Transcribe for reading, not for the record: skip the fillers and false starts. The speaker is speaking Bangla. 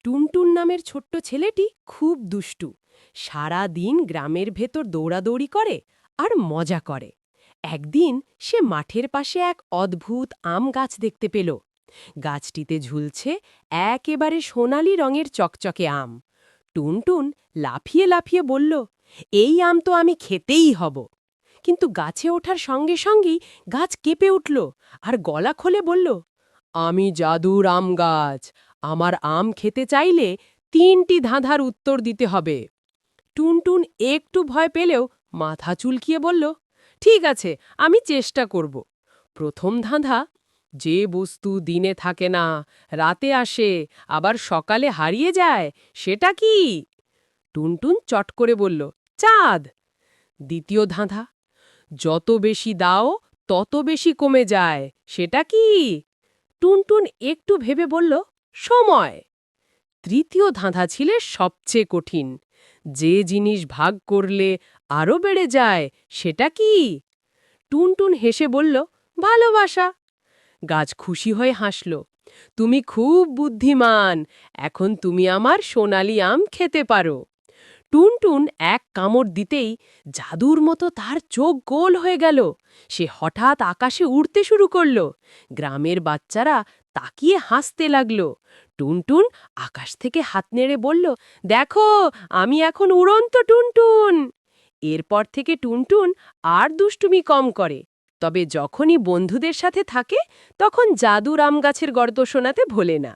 টুনটুন নামের ছোট্ট ছেলেটি খুব দুষ্টু। সারা দিন গ্রামের ভেতর দৌড়াদৌড়ি করে আর মজা করে। একদিন সে মাঠের পাশে এক অদ্ভুত আম গাছ দেখতে পেল। গাছটিতে ঝুলছে একেবারে সোনালি রঙের চকচকে আম। টুনটুন লাফিয়ে লাফিয়ে বলল, এই আম তো আমি খেতেই হব। কিন্তু গাছে ওঠার সঙ্গে সঙ্গেই গাছ কেঁপে উঠল আর গলা খুলে বলল, আমি জাদুর আম গাছ। আমার আম খেতে চাইলে ৩টি ধাঁধার উত্তর দিতে হবে। টুনটুন একটু ভয় পেলেও মাথা চুলকিয়ে বলল, ঠিক আছে, আমি চেষ্টা করব। প্রথম ধাঁধা, যে বস্তু দিনে থাকে না, রাতে আসে, আবার সকালে হারিয়ে যায়, সেটা কি? টুনটুন চট করে বলল, চাঁদ। দ্বিতীয় ধাঁধা, যত বেশি দাও তত বেশি কমে যায়, সেটা কি? টুনটুন একটু ভেবে বলল, সময়। তৃতীয় ধাঁধা ছিল সবচেয়ে কঠিন, যে জিনিস ভাগ করলে আরও বেড়ে যায়, সেটা কি? টুনটুন হেসে বলল, ভালোবাসা। গাছ খুশি হয়ে হাসল, তুমি খুব বুদ্ধিমান, এখন তুমি আমার সোনালি আম খেতে পারো। টুনটুন এক কামড় দিতেই জাদুর মতো তার চোখ গোল হয়ে গেল। সে হঠাৎ আকাশে উড়তে শুরু করল। গ্রামের বাচ্চারা তাকিয়ে হাসতে লাগল। টুনটুন আকাশ থেকে হাত নেড়ে বলল, দেখো, আমি এখন উড়ন্ত টুনটুন। এরপর থেকে টুনটুন আর দুষ্টুমি কম করে। তবে যখনই বন্ধুদের সাথে থাকে তখন জাদুর আম গাছের গল্প শোনাতে ভোলে না।